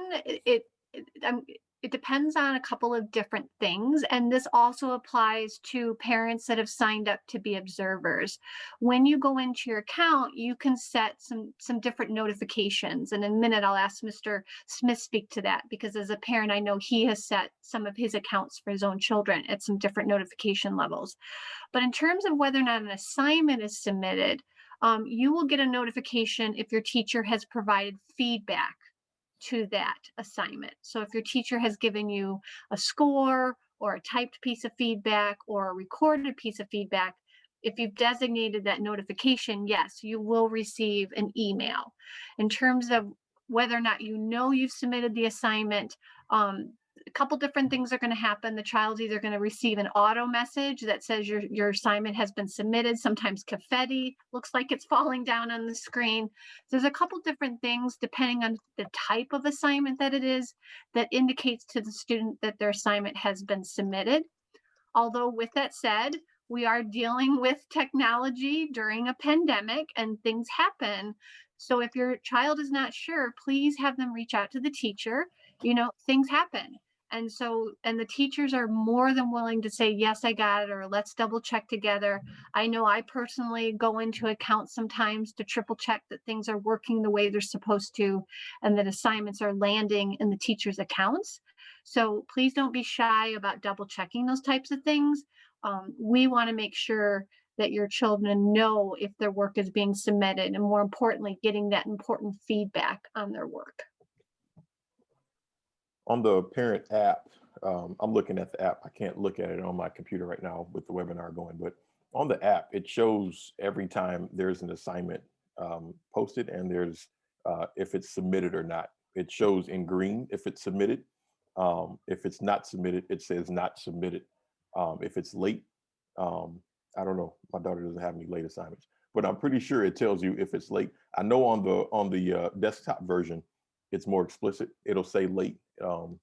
E: It depends on a couple of different things, and this also applies to parents that have signed up to be observers. When you go into your account, you can set some different notifications, and in a minute I'll ask Mr. Smith speak to that, because as a parent I know he has set some of his accounts for his own children at some different notification levels. But in terms of whether or not an assignment is submitted, you will get a notification if your teacher has provided feedback to that assignment. So if your teacher has given you a score or a typed piece of feedback or a recorded piece of feedback, if you've designated that notification, yes, you will receive an email. In terms of whether or not you've submitted the assignment, a couple different things are going to happen. The child's either going to receive an auto message that says your assignment has been submitted. Sometimes confetti looks like it's falling down on the screen. There's a couple different things depending on the type of assignment that it is that indicates to the student that their assignment has been submitted. Although with that said, we are dealing with technology during a pandemic and things happen. So if your child is not sure, please have them reach out to the teacher. Things happen. And so, and the teachers are more than willing to say, yes, I got it, or let's double check together. I know I personally go into accounts sometimes to triple check that things are working the way they're supposed to and that assignments are landing in the teacher's accounts. So please don't be shy about double checking those types of things. We want to make sure that your children know if their work is being submitted, and more importantly, getting that important feedback on their work.
B: On the parent app, I'm looking at the app. I can't look at it on my computer right now with the webinar going, but on the app, it shows every time there's an assignment posted, and there's if it's submitted or not. It shows in green if it's submitted. If it's not submitted, it says not submitted. If it's late, I don't know. My daughter doesn't have any late assignments, but I'm pretty sure it tells you if it's late. I know on the desktop version, it's more explicit. It'll say late, and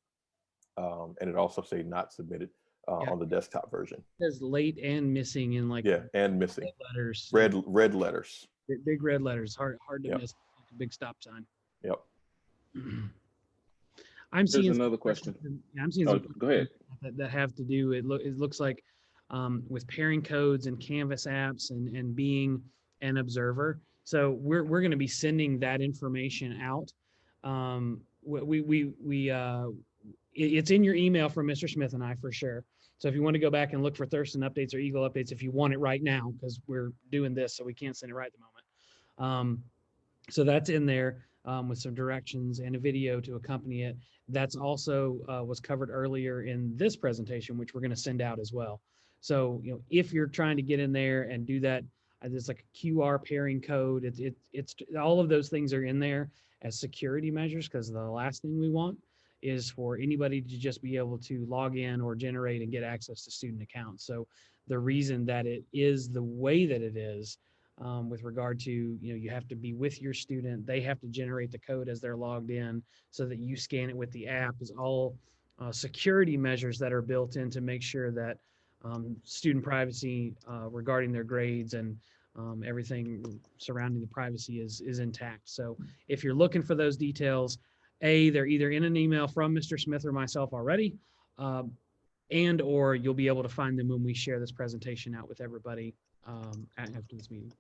B: it also say not submitted
A: Yeah.
B: on the desktop version.
A: It says late and missing in like
B: Yeah, and missing
A: letters,
B: red letters.
A: big red letters, hard to
B: Yep.
A: miss, like a big stop sign.
B: Yep.
A: I'm
C: There's
A: seeing
C: another
A: some
C: question.
A: I'm seeing
C: Oh,
A: some
C: go ahead.
A: that have to do. It looks like with pairing codes and Canvas apps and being an observer. So we're going to be sending that information out. It's in your email from Mr. Smith and I for sure. So if you want to go back and look for Thurston updates or Eagle updates, if you want it right now, because we're doing this, so we can't send it right at the moment. So that's in there with some directions and a video to accompany it. That's also was covered earlier in this presentation, which we're going to send out as well. So, you know, if you're trying to get in there and do that, there's like a QR pairing code. It's all of those things are in there as security measures, because the last thing we want is for anybody to just be able to log in or generate and get access to student accounts. So the reason that it is the way that it is with regard to, you know, you have to be with your student, they have to generate the code as they're logged in so that you scan it with the app, is all security measures that are built in to make sure that student privacy regarding their grades and everything surrounding the privacy is intact. So if you're looking for those details, they're either in an email from Mr. Smith or myself already, and or you'll be able to find them when we share this presentation out with everybody after this meeting.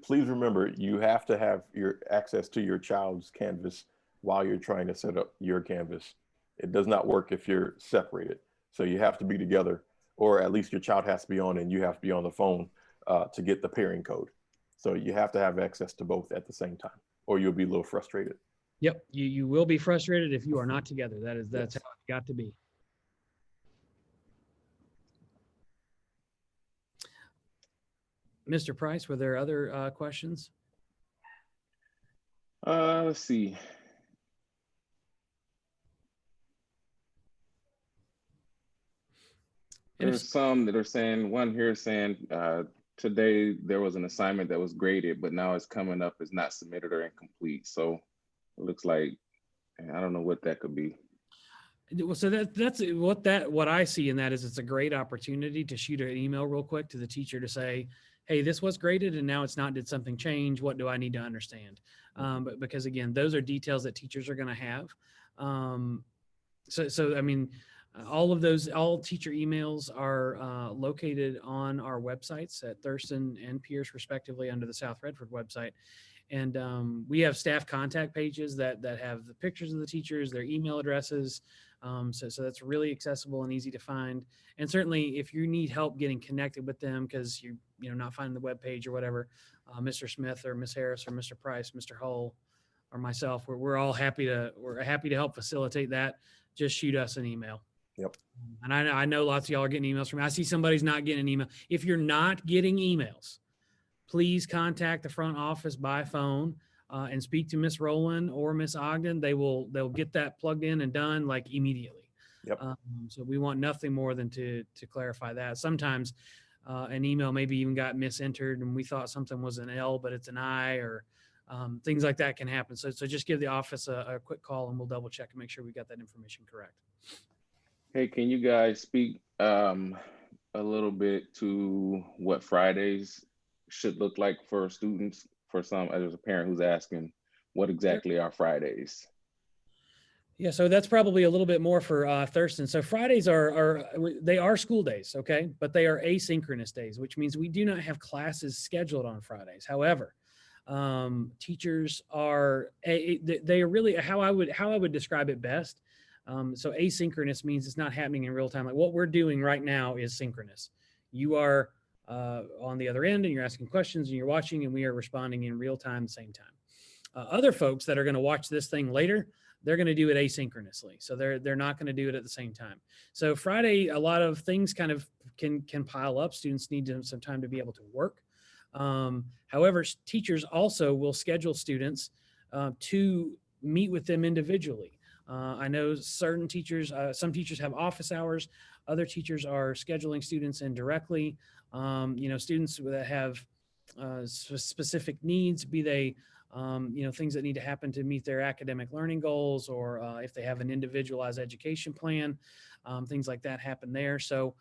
B: Please remember, you have to have your access to your child's Canvas while you're trying to set up your Canvas. It does not work if you're separated. So you have to be together, or at least your child has to be on and you have to be on the phone to get the pairing code. So you have to have access to both at the same time, or you'll be a little frustrated.
A: Yep, you will be frustrated if you are not together. That's how it's got to be. Mr. Price, were there other questions?
C: Let's see. There's some that are saying, one here is saying, today there was an assignment that was graded, but now it's coming up as not submitted or incomplete. So it looks like, I don't know what that could be.
A: So that's what I see in that is it's a great opportunity to shoot an email real quick to the teacher to say, hey, this was graded and now it's not, did something change? What do I need to understand? But because again, those are details that teachers are going to have. So I mean, all teacher emails are located on our websites at Thurston and Pierce respectively under the South Redford website. And we have staff contact pages that have the pictures of the teachers, their email addresses. So that's really accessible and easy to find. And certainly if you need help getting connected with them because you're not finding the web page or whatever, Mr. Smith or Ms. Harris or Mr. Price, Mr. Hull or myself, we're all happy to help facilitate that. Just shoot us an email.
B: Yep.
A: And I know lots of y'all are getting emails from me. I see somebody's not getting an email. If you're not getting emails, please contact the front office by phone and speak to Miss Rowland or Miss Ogden. They'll get that plugged in and done like immediately.
B: Yep.
A: So we want nothing more than to clarify that. Sometimes an email maybe even got misentered and we thought something was an L, but it's an I, or things like that can happen. So just give the office a quick call and we'll double check and make sure we got that information correct.
C: Hey, can you guys speak a little bit to what Fridays should look like for students? For some, there's a parent who's asking, what exactly are Fridays?
A: Yeah, so that's probably a little bit more for Thurston. So Fridays they are school days, okay, but they are asynchronous days, which means we do not have classes scheduled on Fridays. However, teachers are they are really how I would describe it best. So asynchronous means it's not happening in real time. Like what we're doing right now is synchronous. You are on the other end and you're asking questions and you're watching, and we are responding in real time, same time. Other folks that are going to watch this thing later, they're going to do it asynchronously. So they're not going to do it at the same time. So Friday, a lot of things kind of can pile up. Students need some time to be able to work. However, teachers also will schedule students to meet with them individually. I know certain teachers, some teachers have office hours. Other teachers are scheduling students in directly. Students that have specific needs, be they things that need to happen to meet their academic learning goals, or if they have an individualized education plan, things like that happen there. So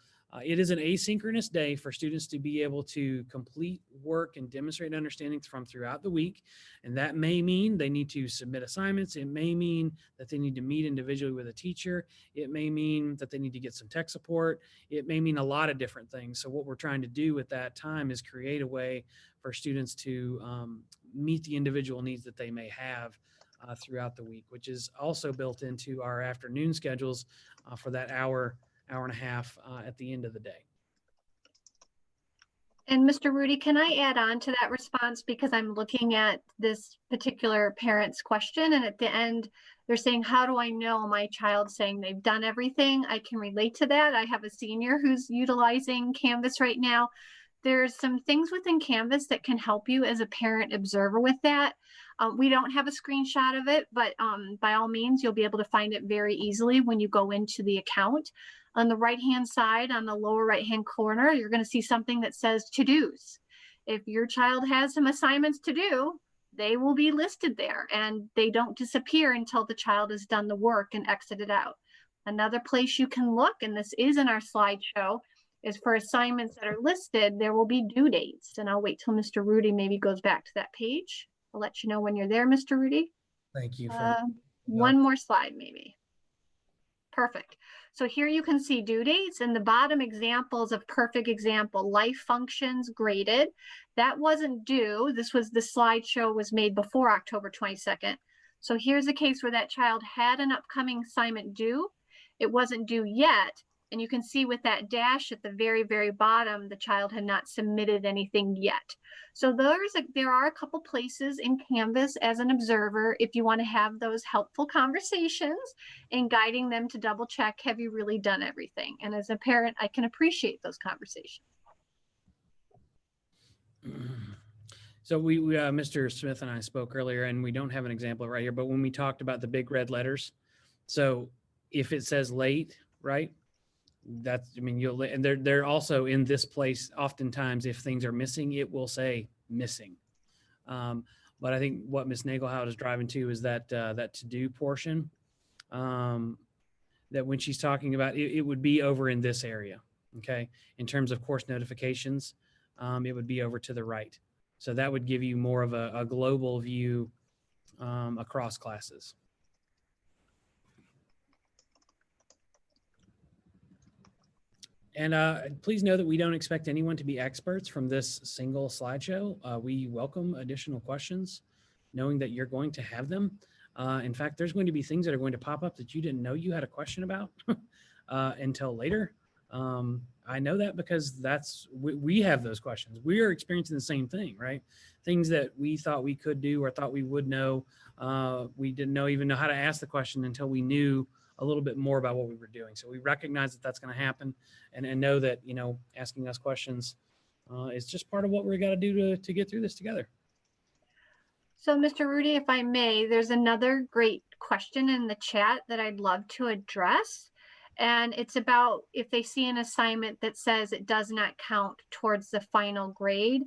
A: it is an asynchronous day for students to be able to complete work and demonstrate understanding from throughout the week. And that may mean they need to submit assignments. It may mean that they need to meet individually with a teacher. It may mean that they need to get some tech support. It may mean a lot of different things. So what we're trying to do at that time is create a way for students to meet the individual needs that they may have throughout the week, which is also built into our afternoon schedules for that hour and a half at the end of the day.
E: And Mr. Rudy, can I add on to that response? Because I'm looking at this particular parent's question, and at the end, they're saying, how do I know my child's saying they've done everything? I can relate to that. I have a senior who's utilizing Canvas right now. There's some things within Canvas that can help you as a parent observer with that. We don't have a screenshot of it, but by all means, you'll be able to find it very easily when you go into the account. On the right-hand side, on the lower right-hand corner, you're going to see something that says to-dos. If your child has some assignments to do, they will be listed there, and they don't disappear until the child has done the work and exited out. Another place you can look, and this is in our slideshow, is for assignments that are listed, there will be due dates. And I'll wait till Mr. Rudy maybe goes back to that page. I'll let you know when you're there, Mr. Rudy.
A: Thank you.
E: One more slide, maybe. Perfect. So here you can see due dates, and the bottom examples of perfect example, life functions graded. That wasn't due. The slideshow was made before October 22nd. So here's a case where that child had an upcoming assignment due. It wasn't due yet. And you can see with that dash at the very, very bottom, the child had not submitted anything yet. So there are a couple places in Canvas as an observer, if you want to have those helpful conversations and guiding them to double check, have you really done everything? And as a parent, I can appreciate those conversations.
A: So we Mr. Smith and I spoke earlier, and we don't have an example right here, but when we talked about the big red letters, so if it says late, right? And they're also in this place. Oftentimes, if things are missing, it will say missing. But I think what Ms. Nagelhout is driving to is that to-do portion, that when she's talking about it, it would be over in this area. Okay. In terms of course notifications, it would be over to the right. So that would give you more of a global view across classes. And please know that we don't expect anyone to be experts from this single slideshow. We welcome additional questions, knowing that you're going to have them. In fact, there's going to be things that are going to pop up that you didn't know you had a question about until later. I know that because we have those questions. We are experiencing the same thing, right? Things that we thought we could do or thought we would know. We didn't even know how to ask the question until we knew a little bit more about what we were doing. So we recognize that that's going to happen, and know that, asking us questions is just part of what we got to do to get through this together.
E: So Mr. Rudy, if I may, there's another great question in the chat that I'd love to address. And it's about if they see an assignment that says it does not count towards the final grade.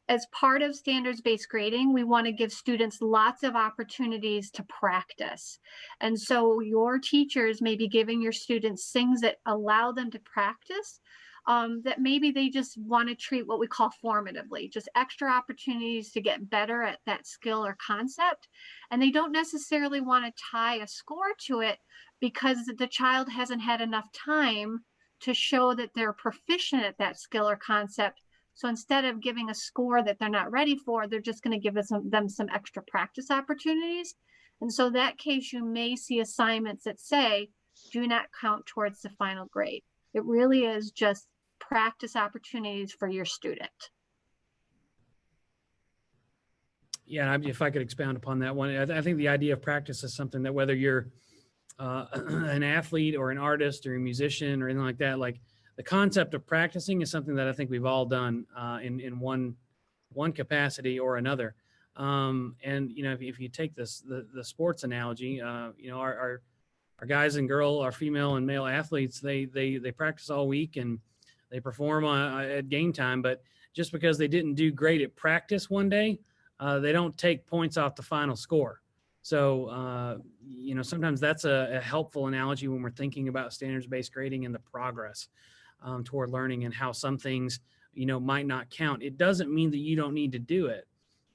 E: As part of standards-based grading, we want to give students lots of opportunities to practice. And so your teachers may be giving your students things that allow them to practice. that maybe they just want to treat what we call formatively, just extra opportunities to get better at that skill or concept. And they don't necessarily want to tie a score to it because the child hasn't had enough time to show that they're proficient at that skill or concept. So instead of giving a score that they're not ready for, they're just going to give them some extra practice opportunities. And so in that case, you may see assignments that say, do not count towards the final grade. It really is just practice opportunities for your student.
A: Yeah, if I could expound upon that one, I think the idea of practice is something that whether you're an athlete or an artist or a musician or anything like that, like the concept of practicing is something that I think we've all done in one capacity or another. And you know, if you take the sports analogy, you know, our guys and girls, our female and male athletes, they practice all week and they perform at game time. But just because they didn't do great at practice one day, they don't take points off the final score. So, you know, sometimes that's a helpful analogy when we're thinking about standards-based grading and the progress toward learning and how some things, you know, might not count. It doesn't mean that you don't need to do it.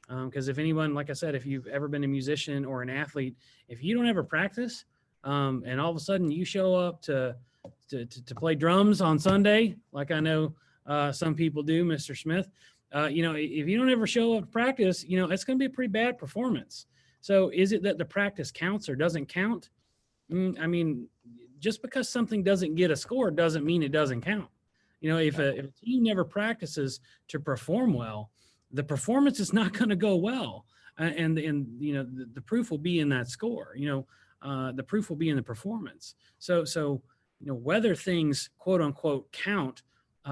A: Because if anyone, like I said, if you've ever been a musician or an athlete, if you don't ever practice and all of a sudden you show up to play drums on Sunday, like I know some people do, Mr. Smith, you know, if you don't ever show up to practice, you know, it's going to be a pretty bad performance. So is it that the practice counts or doesn't count? I mean, just because something doesn't get a score doesn't mean it doesn't count. You know, if a team never practices to perform well, the performance is not going to go well. And you know, the proof will be in that score. You know, the proof will be in the performance. So you know, whether things quote unquote count,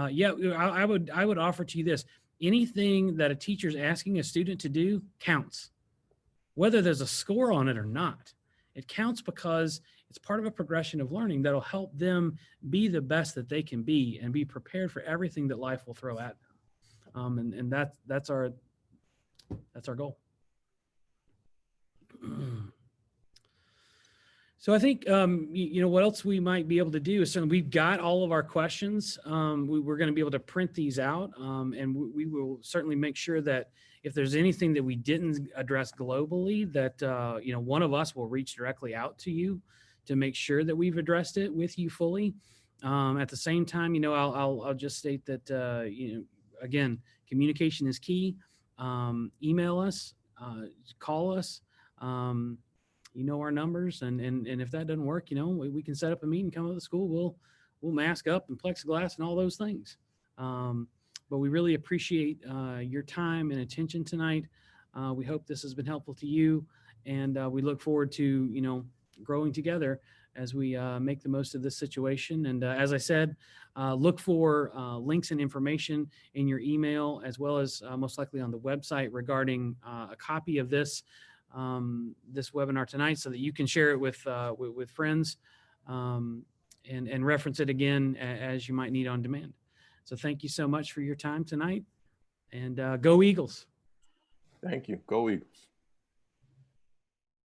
A: yeah, I would offer to you this: anything that a teacher is asking a student to do counts, whether there's a score on it or not. It counts because it's part of a progression of learning that'll help them be the best that they can be and be prepared for everything that life will throw at them. And that's our goal. So I think, you know, what else we might be able to do is certainly we've got all of our questions. We're going to be able to print these out, and we will certainly make sure that if there's anything that we didn't address globally, that, you know, one of us will reach directly out to you to make sure that we've addressed it with you fully. At the same time, you know, I'll just state that, you know, again, communication is key. Email us, call us. You know our numbers, and if that doesn't work, you know, we can set up a meeting, come to the school, we'll mask up and plexiglass and all those things. But we really appreciate your time and attention tonight. We hope this has been helpful to you, and we look forward to, you know, growing together as we make the most of this situation. And as I said, look for links and information in your email, as well as most likely on the website regarding a copy of this webinar tonight, so that you can share it with friends and reference it again as you might need on demand. So thank you so much for your time tonight, and go Eagles.
B: Thank you. Go Eagles.